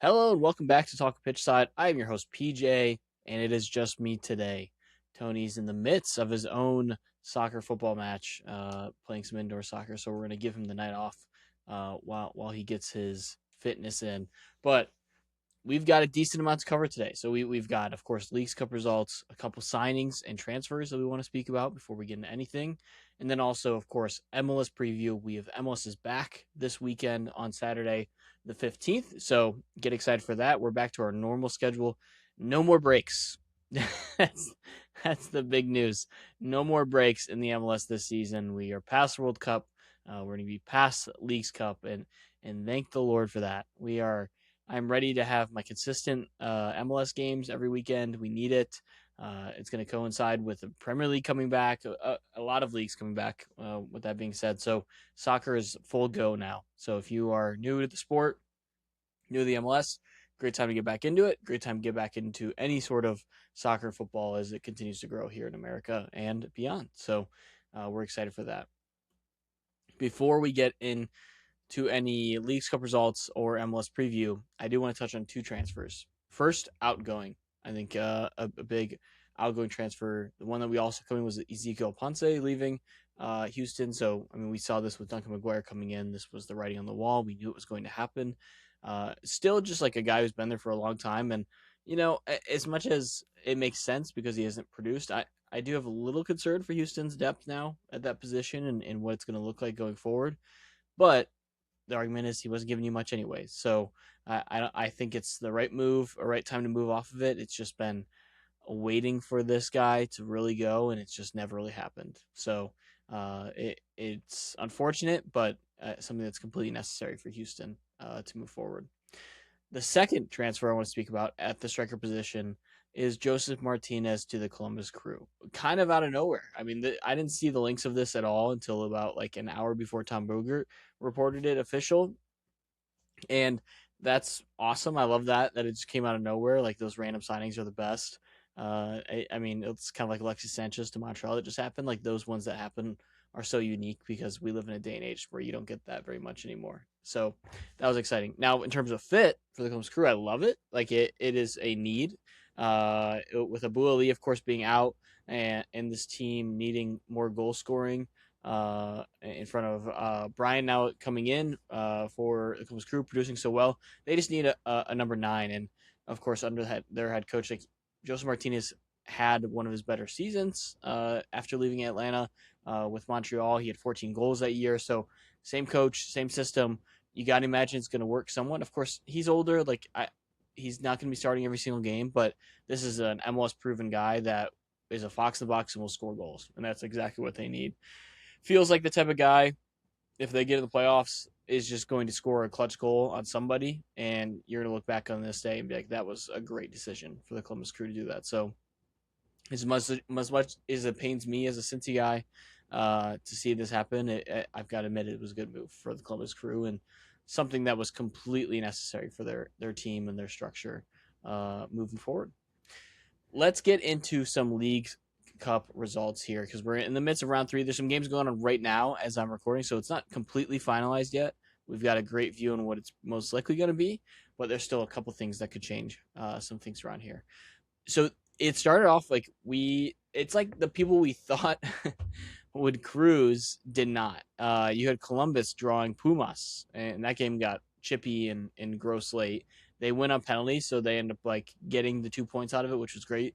Hello and welcome back to Talk Pitch Side. I am your host PJ, and it is just me today. Tony's in the midst of his own soccer football match, playing some indoor soccer, so we're gonna give him the night off while he gets his fitness in. But we've got a decent amount to cover today. So we've got, of course, Leagues Cup results, a couple signings and transfers that we want to speak about before we get into anything. And then also, of course, MLS preview. We have MLS is back this weekend on Saturday, the 15th. So get excited for that. We're back to our normal schedule. No more breaks. that's, that's the big news. No more breaks in the MLS this season. We are past World Cup. We're going to be past Leagues Cup, and thank the Lord for that. I'm ready to have my consistent MLS games every weekend. We need it. It's going to coincide with the Premier League coming back, a lot of leagues coming back. With that being said, so soccer is full go now. So if you are new to the sport, new to the MLS, great time to get back into it. Great time to get back into any sort of soccer football as it continues to grow here in America and beyond. So we're excited for that. Before we get in to any Leagues Cup results or MLS preview, I do want to touch on two transfers. First, outgoing. I think a big outgoing transfer. The one that we also coming was Ezekiel Ponce leaving Houston. So, I mean, we saw this with Duncan McGuire coming in. This was the writing on the wall. We knew it was going to happen. Still just like a guy who's been there for a long time. And, as much as it makes sense because he hasn't produced, I do have a little concern for Houston's depth now at that position and what it's going to look like going forward. But the argument is he wasn't giving you much anyway. So I think it's the right move, a right time to move off of it. It's just been waiting for this guy to really go, and it's just never really happened. So it's unfortunate, but something that's completely necessary for Houston to move forward. The second transfer I want to speak about at the striker position is Josef Martinez to the Columbus Crew. Kind of out of nowhere. I mean, I didn't see the links of this at all until about like an hour before Tom Bogert reported it official. And that's awesome. I love that it just came out of nowhere. Like those random signings are the best. I mean, it's kind of like Alexis Sanchez to Montreal that just happened. Like those ones that happen are so unique because we live in a day and age where you don't get that very much anymore. So that was exciting. Now, in terms of fit for the Columbus Crew, I love it. Like it is a need. With Abu Ali, of course, being out and this team needing more goal scoring in front of Brian now coming in for the Columbus Crew producing so well. They just need a number 9, and of course under their head coach, like Josef Martinez had one of his better seasons after leaving Atlanta with Montreal. He had 14 goals that year. So same coach, same system. You got to imagine it's going to work somewhat. Of course, he's older. He's not going to be starting every single game, but this is an MLS proven guy that is a fox in the box and will score goals, and that's exactly what they need. Feels like the type of guy, if they get in the playoffs, is just going to score a clutch goal on somebody, and you're going to look back on this day and be like, that was a great decision for the Columbus Crew to do that. So, as much as it pains me as a Cincy guy to see this happen, I've got to admit it was a good move for the Columbus Crew and something that was completely necessary for their team and their structure moving forward. Let's get into some League Cup results here because we're in the midst of round 3. There's some games going on right now as I'm recording, so it's not completely finalized yet. We've got a great view on what it's most likely going to be, but there's still a couple things that could change some things around here. So it started off like it's like the people we thought would cruise did not. You had Columbus drawing Pumas, and that game got chippy and gross late. They win on penalties, so they end up like getting the 2 points out of it, which was great.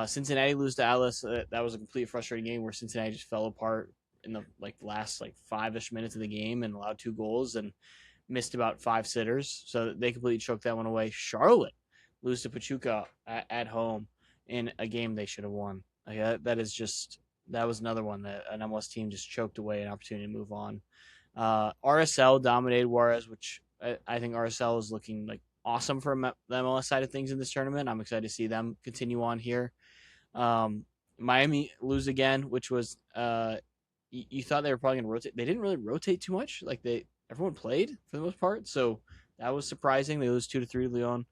Cincinnati lose to Alice. That was a complete frustrating game where Cincinnati just fell apart in the last 5-ish minutes of the game and allowed 2 goals and missed about 5 sitters, so they completely choked that one away. Charlotte lose to Pachuca at home in a game they should have won. That was another one that an MLS team just choked away an opportunity to move on. RSL dominated Juarez, which I think RSL is looking like awesome for the MLS side of things in this tournament. I'm excited to see them continue on here. Miami lose again, which was you thought they were probably going to rotate. They didn't really rotate too much. Everyone played for the most part, so that was surprising. They lose 2-3 to Leon.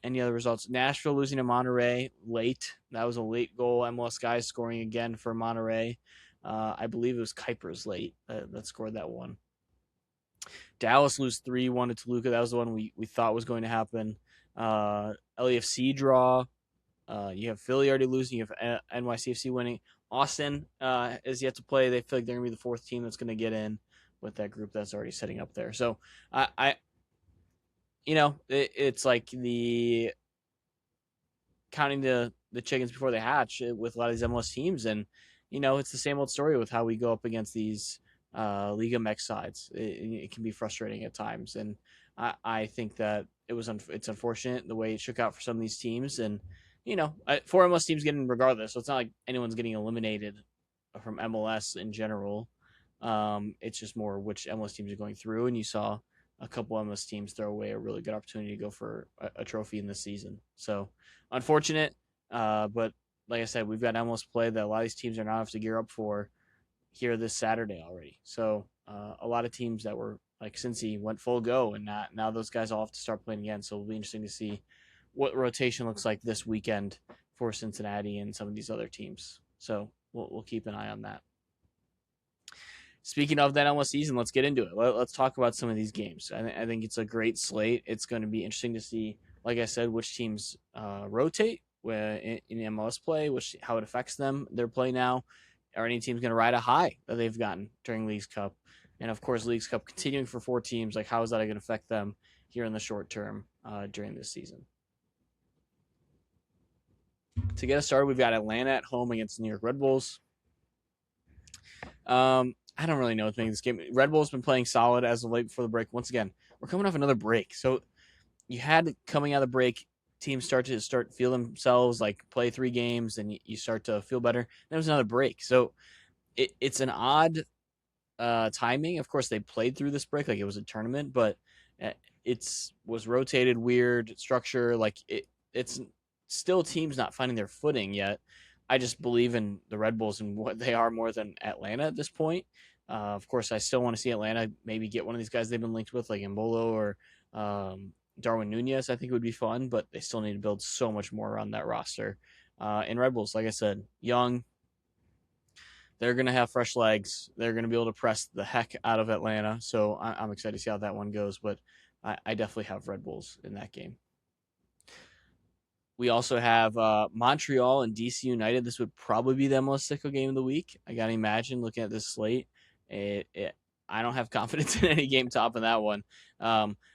Any other results? Nashville losing to Monterrey late. That was a late goal. MLS guys scoring again for Monterrey. I believe it was Kuipers late that scored that one. Dallas lose 3-1 to Toluca. That was the one we thought was going to happen. LAFC draw. You have Philly already losing. You have NYCFC winning. Austin is yet to play. They feel like they're going to be the fourth team that's going to get in with that group that's already setting up there. So I it's like the counting the chickens before they hatch with a lot of these MLS teams, and it's the same old story with how we go up against these Liga MX sides. It can be frustrating at times, and I think that it's unfortunate the way it shook out for some of these teams, and four MLS teams getting regardless, so it's not like anyone's getting eliminated from MLS in general. It's just more which MLS teams are going through, and you saw a couple MLS teams throw away a really good opportunity to go for a trophy in this season. So unfortunate, but like I said, we've got MLS play that a lot of these teams are now have to gear up for here this Saturday already. So a lot of teams that were like Cincy went full go, and now those guys all have to start playing again. So it'll be interesting to see what rotation looks like this weekend for Cincinnati and some of these other teams. So we'll keep an eye on that. Speaking of that MLS season, let's get into it. Let's talk about some of these games. I think it's a great slate. It's going to be interesting to see, like I said, which teams rotate in MLS play, how it affects them, their play now. Are any teams going to ride a high that they've gotten during Leagues Cup? And of course, Leagues Cup continuing for 4 teams. Like, how is that going to affect them here in the short term during this season? To get us started, we've got Atlanta at home against the New York Red Bulls. I don't really know what's making this game. Red Bull's been playing solid as of late before the break. Once again, we're coming off another break. So you had coming out of the break, teams start feel themselves, like play 3 games, and you start to feel better. There was another break. So it's an odd timing. Of course, they played through this break like it was a tournament, but it was rotated weird structure. Like it's still teams not finding their footing yet. I just believe in the Red Bulls and what they are more than Atlanta at this point. Of course, I still want to see Atlanta maybe get one of these guys they've been linked with, like Embolo or Darwin Nunez. I think it would be fun, but they still need to build so much more around that roster. And Red Bulls, like I said, young. They're going to have fresh legs. They're going to be able to press the heck out of Atlanta. So I'm excited to see how that one goes, but I definitely have Red Bulls in that game. We also have Montreal and DC United. This would probably be the MLS sicko game of the week. I got to imagine looking at this slate. I don't have confidence in any game top in that one.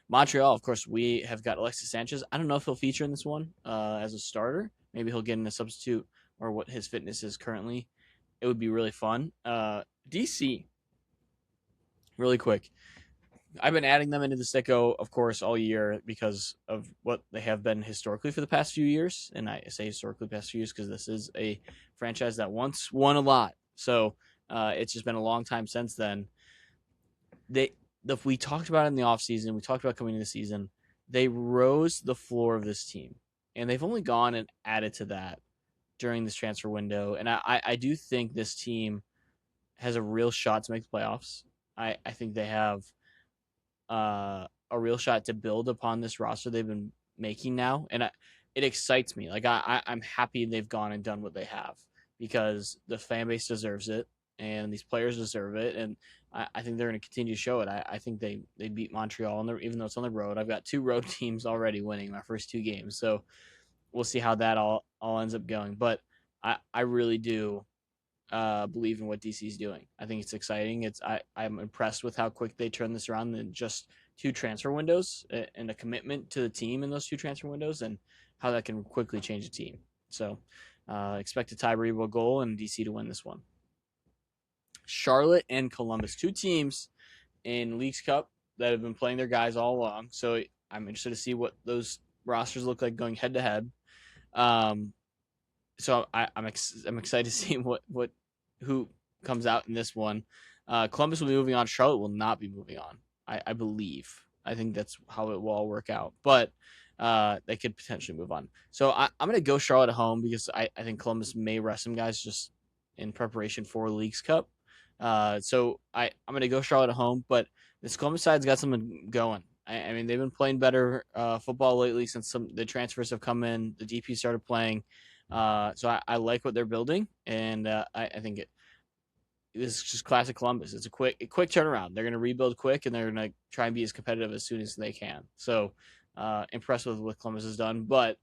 Montreal, of course, we have got Alexis Sanchez. I don't know if he'll feature in this one as a starter. Maybe he'll get in a substitute or what his fitness is currently. It would be really fun. DC, really quick. I've been adding them into the sicko, of course, all year because of what they have been historically for the past few years. And I say historically past few years because this is a franchise that once won a lot. So it's just been a long time since then. We talked about it in the offseason. We talked about coming into the season. They rose the floor of this team. And they've only gone and added to that during this transfer window. And I do think this team has a real shot to make the playoffs. I think they have a real shot to build upon this roster they've been making now, and it excites me. Like I'm happy they've gone and done what they have because the fan base deserves it, and these players deserve it, and I think they're going to continue to show it. I think they beat Montreal, even though it's on the road. I've got 2 road teams already winning my first 2 games, so we'll see how that all ends up going. But I really do believe in what DC's doing. I think it's exciting. I'm impressed with how quick they turned this around in just 2 transfer windows and a commitment to the team in those 2 transfer windows and how that can quickly change a team. So expect a Tyree goal and DC to win this one. Charlotte and Columbus, 2 teams in Leagues Cup that have been playing their guys all along. So I'm interested to see what those rosters look like going head to head. So I'm excited to see who comes out in this one. Columbus will be moving on. Charlotte will not be moving on. I believe. I think that's how it will all work out. But they could potentially move on. So I'm going to go Charlotte at home because I think Columbus may rest some guys just in preparation for Leagues Cup. So I'm going to go Charlotte at home. But this Columbus side's got something going. I mean, they've been playing better football lately since the transfers have come in. The DP started playing. So I like what they're building, and I think this is just classic Columbus. It's a quick turnaround. They're going to rebuild quick, and they're going to try and be as competitive as soon as they can. So, impressed with what Columbus has done, but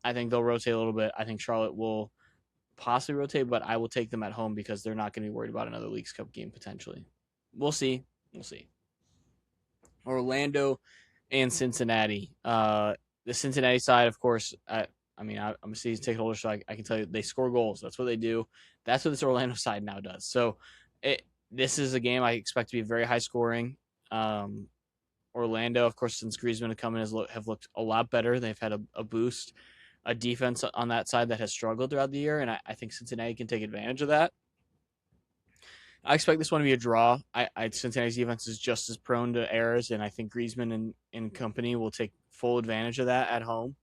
I think they'll rotate a little bit. I think Charlotte will possibly rotate, but I will take them at home because they're not going to be worried about another Leagues Cup game potentially. We'll see. We'll see. Orlando and Cincinnati. The Cincinnati side, of course, I'm a season ticket holder, so I can tell you they score goals. That's what they do. That's what this Orlando side now does. So this is a game I expect to be very high scoring. Orlando, of course, since Griezmann have come in, have looked a lot better. They've had a boost, a defense on that side that has struggled throughout the year, and I think Cincinnati can take advantage of that. I expect this one to be a draw. Cincinnati's defense is just as prone to errors, and I think Griezmann and company will take full advantage of that at home.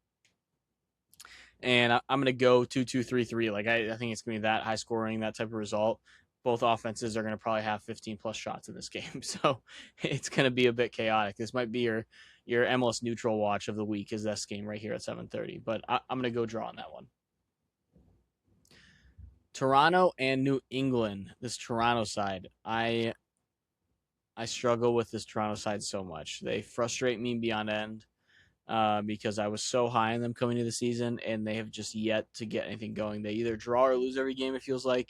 And I'm going to go 2-2-3-3. Like I think it's going to be that high scoring, that type of result. Both offenses are going to probably have 15 plus shots in this game, so it's going to be a bit chaotic. This might be your MLS neutral watch of the week. Is this game right here at 7:30? But I'm going to go draw on that one. Toronto and New England. This Toronto side, I struggle with this Toronto side so much. They frustrate me beyond end because I was so high on them coming into the season, and they have just yet to get anything going. They either draw or lose every game, it feels like,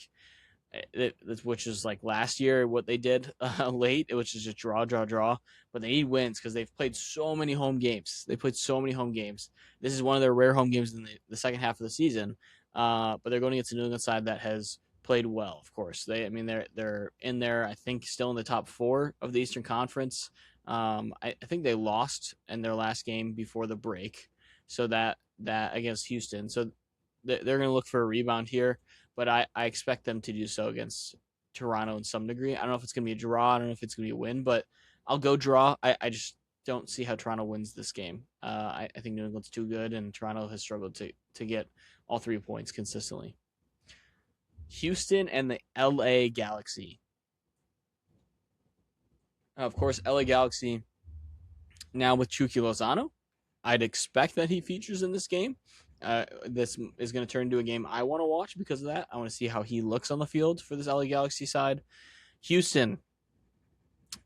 which is like last year what they did late, which is just draw. But they need wins because they've played so many home games. This is one of their rare home games in the second half of the season. But they're going against a New England side that has played well. Of course, they're in there. I think still in the top 4 of the Eastern Conference. I think they lost in their last game before the break, so that against Houston. So they're going to look for a rebound here, but I expect them to do so against Toronto in some degree. I don't know if it's going to be a draw. I don't know if it's going to be a win, but I'll go draw. I just don't see how Toronto wins this game. I think New England's too good, and Toronto has struggled to get all 3 points consistently. Houston and the LA Galaxy. Of course, LA Galaxy now with Chucky Lozano. I'd expect that he features in this game. This is going to turn into a game I want to watch because of that. I want to see how he looks on the field for this LA Galaxy side. Houston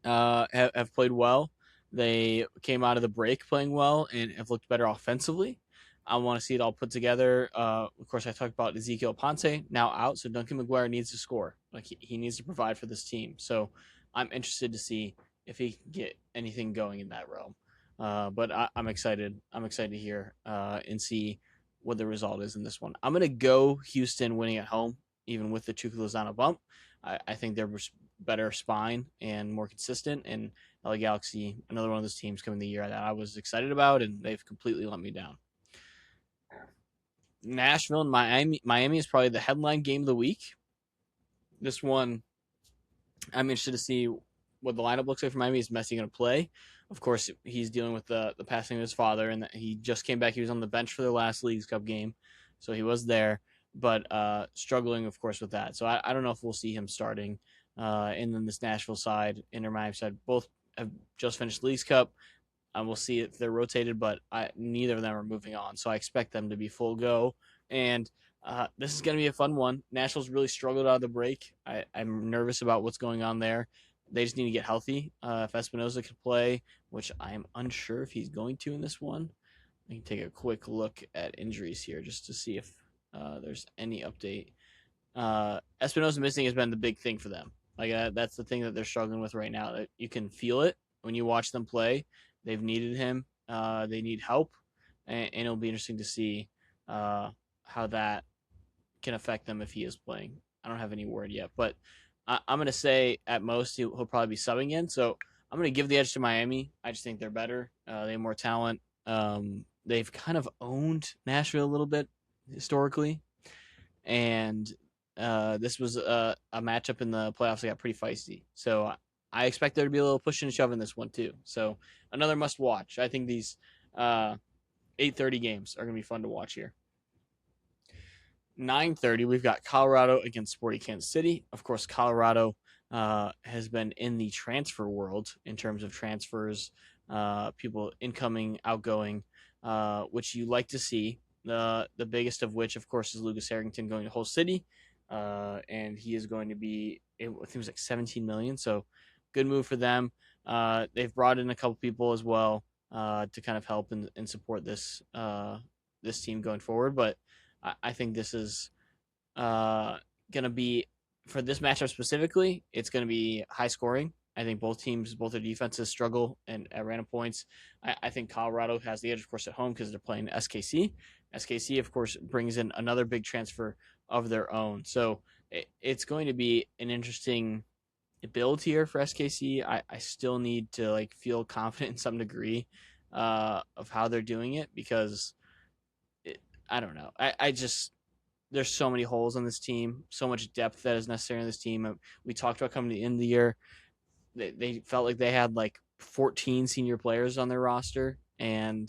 have played well. They came out of the break playing well and have looked better offensively. I want to see it all put together. Of course, I talked about Ezekiel Ponce now out, so Duncan McGuire needs to score. Like he needs to provide for this team. So I'm interested to see if he can get anything going in that realm. But I'm excited. I'm excited to hear and see what the result is in this one. I'm going to go Houston winning at home, even with the Chucky Lozano bump. I think they're better spine and more consistent. And LA Galaxy, another one of those teams coming the year that I was excited about, and they've completely let me down. Nashville and Miami. Miami is probably the headline game of the week. This one, I'm interested to see what the lineup looks like for Miami. Is Messi going to play? Of course, he's dealing with the passing of his father, and he just came back. He was on the bench for their last Leagues Cup game, so he was there, but struggling, of course, with that. So I don't know if we'll see him starting. And then this Nashville side, Inter Miami side, both have just finished Leagues Cup. We'll see if they're rotated, but neither of them are moving on. So I expect them to be full go. And this is going to be a fun one. Nashville's really struggled out of the break. I'm nervous about what's going on there. They just need to get healthy. If Espinoza could play, which I am unsure if he's going to in this one. I can take a quick look at injuries here just to see if there's any update. Espinoza missing has been the big thing for them. Like that's the thing that they're struggling with right now. That you can feel it when you watch them play. They've needed him. They need help, and it'll be interesting to see how that can affect them if he is playing. I don't have any word yet, but I'm going to say at most he'll probably be subbing in. So I'm going to give the edge to Miami. I just think they're better. They have more talent. They've kind of owned Nashville a little bit historically, and this was a matchup in the playoffs that got pretty feisty. So I expect there to be a little push and shove in this one too. So another must watch. I think these 8:30 games are going to be fun to watch here. 9:30, we've got Colorado against Sporting Kansas City. Of course, Colorado has been in the transfer world in terms of transfers, people incoming, outgoing, which you like to see. The biggest of which, of course, is Lucas Harrington going to Hull City, and he is going to be think it was like 17 million. So good move for them. They've brought in a couple people as well to kind of help and support this team going forward. But I think this is going to be, for this matchup specifically, it's going to be high scoring. I think both their defenses struggle and at random points. I think Colorado has the edge, of course, at home because they're playing SKC. SKC, of course, brings in another big transfer of their own. So it's going to be an interesting build here for SKC. I still need to like feel confident in some degree of how they're doing it because I don't know. I just there's so many holes on this team, so much depth that is necessary in this team. We talked about coming to the end of the year. They felt like they had like 14 senior players on their roster, and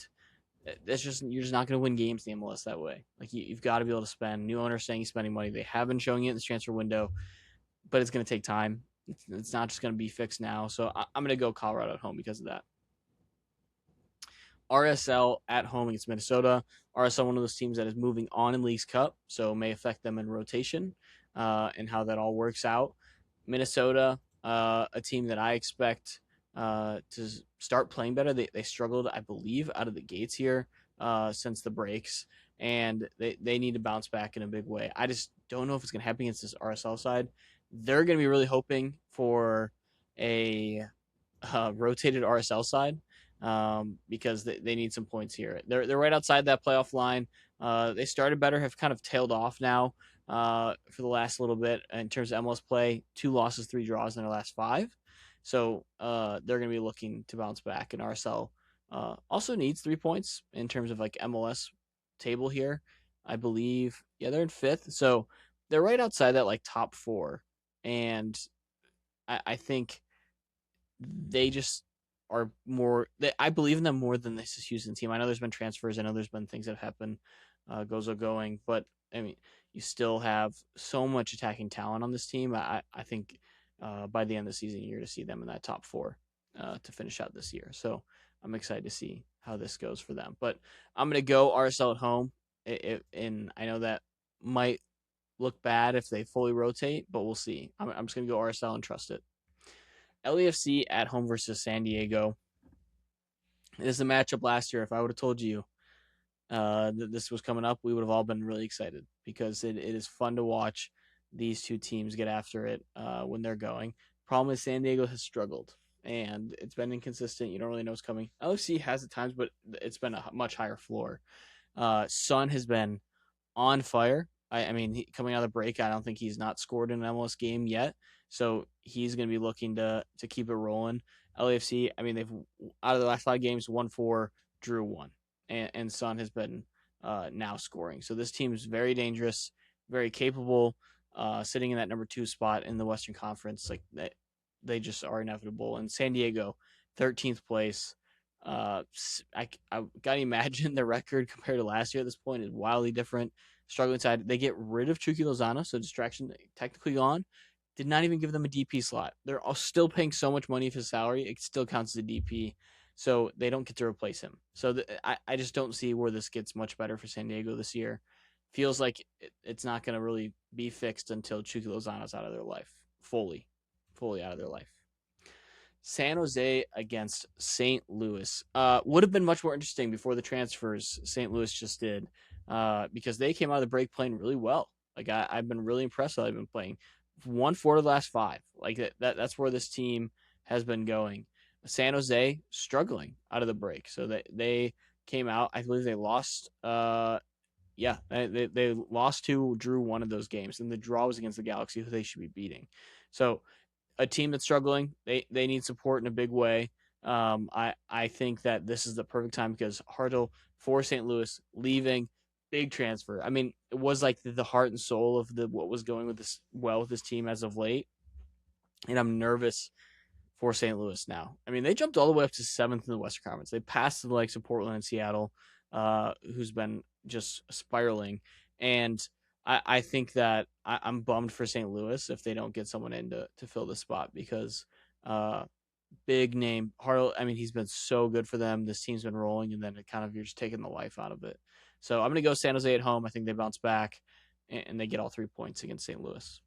that's just you're just not going to win games in the MLS that way. Like you've got to be able to spend. New owners saying he's spending money. They have been showing it in this transfer window, but it's going to take time. It's not just going to be fixed now. So I'm going to go Colorado at home because of that. RSL at home against Minnesota. RSL, one of those teams that is moving on in Leagues Cup, so may affect them in rotation and how that all works out. Minnesota, a team that I expect to start playing better. They struggled, I believe, out of the gates here since the breaks, and they need to bounce back in a big way. I just don't know if it's going to happen against this RSL side. They're going to be really hoping for a rotated RSL side because they need some points here. They're right outside that playoff line. They started better, have kind of tailed off now for the last little bit in terms of MLS play. 2 losses, 3 draws in their last 5. So they're going to be looking to bounce back. And RSL also needs 3 points in terms of like MLS table here. I believe, yeah, they're in 5th. So they're right outside that like top 4. And I think they just are more. I believe in them more than this Houston team. I know there's been transfers. I know there's been things that have happened. Gozo going, but I mean, you still have so much attacking talent on this team. I think by the end of the season, you're to see them in that top 4 to finish out this year. So I'm excited to see how this goes for them. But I'm gonna go RSL at home, and I know that might look bad if they fully rotate, but we'll see. I'm just gonna go RSL and trust it. LAFC at home versus San Diego. This is a matchup last year. If I would have told you that this was coming up, we would have all been really excited because it is fun to watch these two teams get after it when they're going. Problem is San Diego has struggled and it's been inconsistent. You don't really know what's coming. LAFC has at times, but it's been a much higher floor. Son has been on fire. I mean, coming out of the break, I don't think he's not scored in an MLS game yet. So he's going to be looking to keep it rolling. LAFC, I mean, they've out of the last 5 games, won 4, drew 1, and Son has been now scoring. So this team is very dangerous, very capable, sitting in that number 2 spot in the Western Conference. Like they just are inevitable. And San Diego, 13th place. I gotta imagine the record compared to last year at this point is wildly different. Struggling side, they get rid of Chucky Lozano, so distraction technically gone. Did not even give them a DP slot. They're all still paying so much money for his salary, it still counts as a DP, so they don't get to replace him. So I just don't see where this gets much better for San Diego this year. Feels like it's not going to really be fixed until Chucky Lozano's out of their life, fully out of their life. San Jose against St. Louis would have been much more interesting before the transfers St. Louis just did because they came out of the break playing really well. Like I've been really impressed how they've been playing. 1-4 of the last 5. Like that's where this team has been going. San Jose struggling out of the break. So they came out. I believe they lost. They lost 2, drew 1 of those games, and the draw was against the Galaxy, who they should be beating. So a team that's struggling, they need support in a big way. I think that this is the perfect time because Hartle for St. Louis leaving, big transfer. I mean, it was like the heart and soul of what was going with this team as of late, and I'm nervous for St. Louis now. I mean, they jumped all the way up to 7th in the Western Conference. They passed the likes of Portland and Seattle, who's been just spiraling, and I think that I'm bummed for St. Louis if they don't get someone in to fill the spot because big name Hartle. I mean, he's been so good for them. This team's been rolling, and then you're just taking the life out of it. So I'm gonna go San Jose at home. I think they bounce back and they get all 3 points against St. Louis.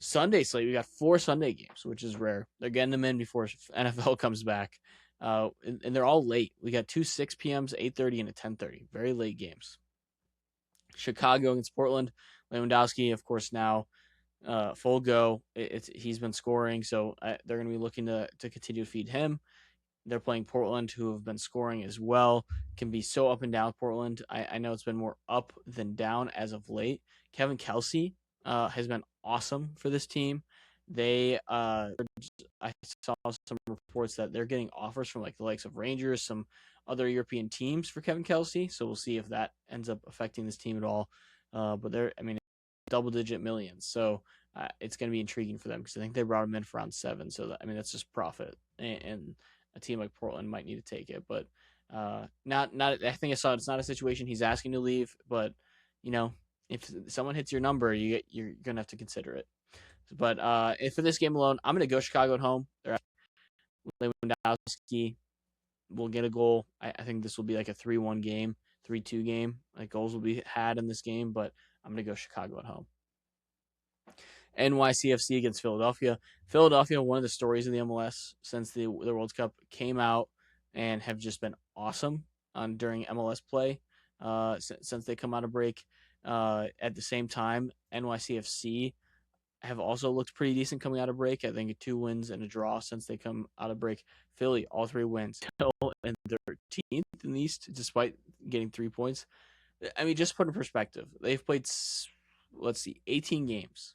Sunday slate, we got 4 Sunday games, which is rare. They're getting them in before NFL comes back. And they're all late. We got 2 6 p.m.s, 8:30 and a 10:30. Very late games. Chicago against Portland. Lewandowski, of course, now full go. He's been scoring, so they're going to be looking to continue to feed him. They're playing Portland, who have been scoring as well. Can be so up and down. Portland. I know it's been more up than down as of late. Kevin Kelsey has been awesome for this team. They I saw some reports that they're getting offers from like the likes of Rangers, some other European teams for Kevin Kelsey. So we'll see if that ends up affecting this team at all. But double-digit millions. So it's going to be intriguing for them because I think they brought him in for around 7. So that's just profit, and a team like Portland might need to take it. But not. I think I saw it's not a situation he's asking to leave, but if someone hits your number, you're going to have to consider it. But for this game alone, I'm going to go Chicago at home. They're Lewandowski will get a goal. I think this will be like a 3-1 game, 3-2 game. Like goals will be had in this game, but I'm going to go Chicago at home. NYCFC against Philadelphia. Philadelphia, one of the stories in the MLS since the World Cup came out and have just been awesome during MLS play since they come out of break. At the same time, NYCFC have also looked pretty decent coming out of break. I think 2 wins and a draw since they come out of break. Philly, all 3 wins. And 13th in the East, despite getting 3 points. Just put in perspective, they've played, 18 games.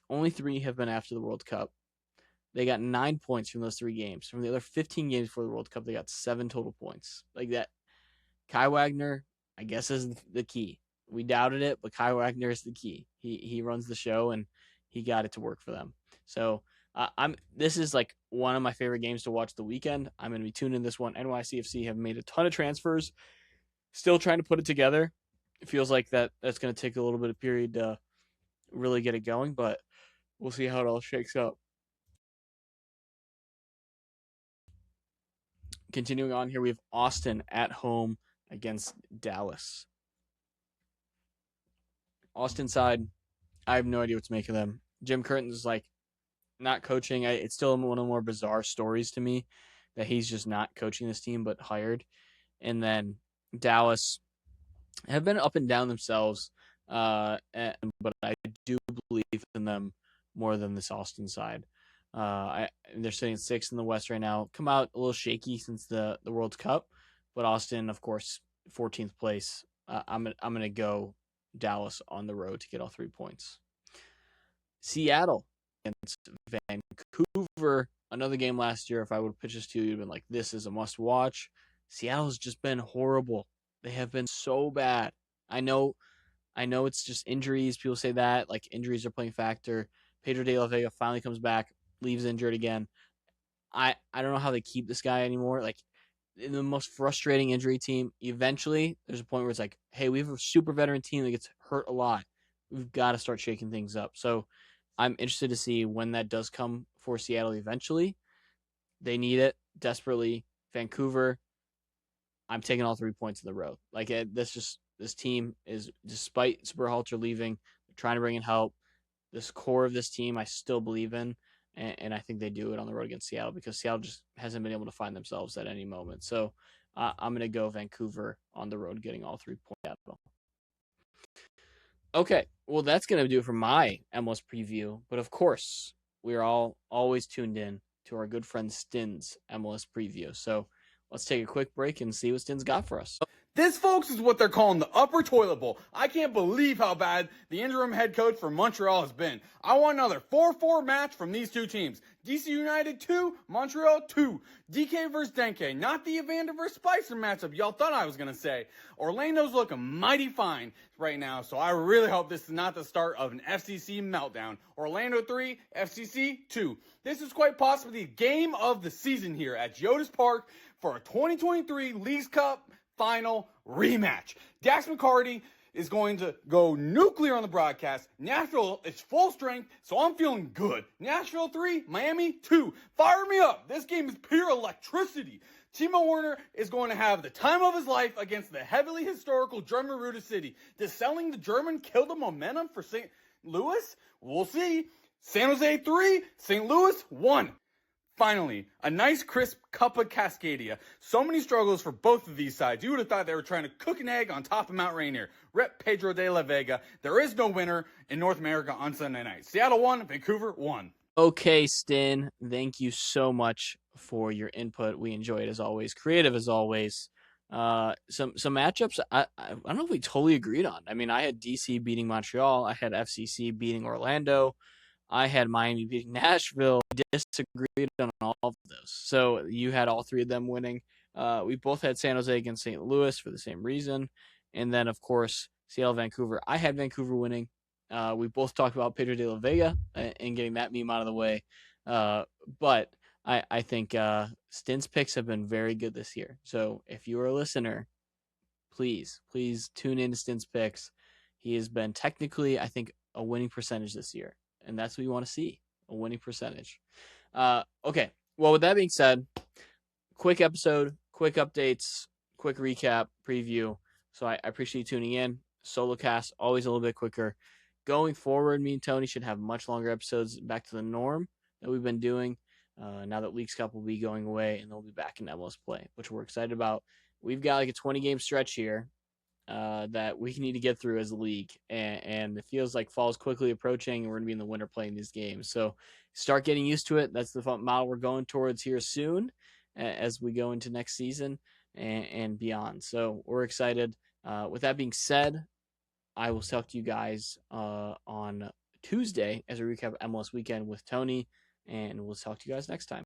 Only 3 have been after the World Cup. They got 9 points from those 3 games. From the other 15 games before the World Cup, they got 7 total points. Like that. Kai Wagner, I guess, is the key. We doubted it, but Kai Wagner is the key. He runs the show, and he got it to work for them. So this is like one of my favorite games to watch the weekend. I'm going to be tuning in this one. NYCFC have made a ton of transfers. Still trying to put it together. It feels like that's going to take a little bit of period to really get it going, but we'll see how it all shakes out. Continuing on here, we have Austin at home against Dallas. Austin side, I have no idea what to make of them. Jim Curtin's like not coaching. It's still one of the more bizarre stories to me that he's just not coaching this team but hired. And then Dallas have been up and down themselves, but I do believe in them more than this Austin side. They're sitting 6th in the West right now. Come out a little shaky since the World Cup, but Austin, of course, 14th place. I'm gonna go Dallas on the road to get all 3 points. Seattle against Vancouver. Another game last year. If I would have pitched this to you, you'd have been like, "This is a must-watch." Seattle's just been horrible. They have been so bad. I know it's just injuries. People say that like injuries are playing a factor. Pedro de la Vega finally comes back, leaves injured again. I don't know how they keep this guy anymore. Like in the most frustrating injury team, eventually there's a point where it's like, hey, we have a super veteran team that gets hurt a lot. We've got to start shaking things up. So I'm interested to see when that does come for Seattle eventually. They need it desperately. Vancouver, I'm taking all 3 points in the road. Like this team is, despite Superhalter leaving, they're trying to bring in help. This core of this team, I still believe in, and I think they do it on the road against Seattle because Seattle just hasn't been able to find themselves at any moment. So I'm going to go Vancouver on the road, getting all 3 points. Okay, well, that's going to do it for my MLS preview. But of course, we're all always tuned in to our good friend Stin's MLS preview. So let's take a quick break and see what Stin's got for us. This, folks, is what they're calling the upper toilet bowl. I can't believe how bad the interim head coach for Montreal has been. I want another 4-4 match from these two teams. DC United 2, Montreal 2. DK versus Denke, not the Evander versus Spicer matchup y'all thought I was going to say. Orlando's looking mighty fine right now, so I really hope this is not the start of an FCC meltdown. Orlando 3, FCC 2. This is quite possibly the game of the season here at Geodis Park for a 2023 Leagues Cup final rematch. Dax McCarty is going to go nuclear on the broadcast. Nashville is full strength, so I'm feeling good. Nashville 3, Miami 2. Fire me up. This game is pure electricity. Timo Werner is going to have the time of his life against the heavily historical German-rooted city. Does selling the German kill the momentum for St. Louis? We'll see. San Jose 3, St. Louis 1. Finally, a nice crisp cup of Cascadia. So many struggles for both of these sides. You would have thought they were trying to cook an egg on top of Mount Rainier. Rep Pedro de la Vega. There is no winner in North America on Sunday night. Seattle 1, Vancouver 1. Okay, Stin, thank you so much for your input. We enjoy it as always. Creative as always. Some matchups I don't know if we totally agreed on. I mean, I had DC beating Montreal. I had FCC beating Orlando. I had Miami beating Nashville. We disagreed on all of those. So you had all three of them winning. We both had San Jose against St. Louis for the same reason. And then, of course, Seattle, Vancouver. I had Vancouver winning. We both talked about Pedro de la Vega and getting that meme out of the way. But I think Stin's picks have been very good this year. So if you're a listener, please tune in to Stin's picks. He has been technically, I think, a winning percentage this year. And that's what you want to see, a winning percentage. Okay, well, with that being said, quick episode, quick updates, quick recap, preview. So I appreciate you tuning in. Solo cast, always a little bit quicker. Going forward, me and Tony should have much longer episodes, back to the norm that we've been doing. Now that Leagues Cup will be going away and they'll be back in MLS play, which we're excited about. We've got like a 20-game stretch here that we need to get through as a league, and it feels like fall's quickly approaching and we're going to be in the winter playing these games. So start getting used to it. That's the model we're going towards here soon as we go into next season and beyond. So we're excited. With that being said, I will talk to you guys on Tuesday as we recap MLS weekend with Tony, and we'll talk to you guys next time.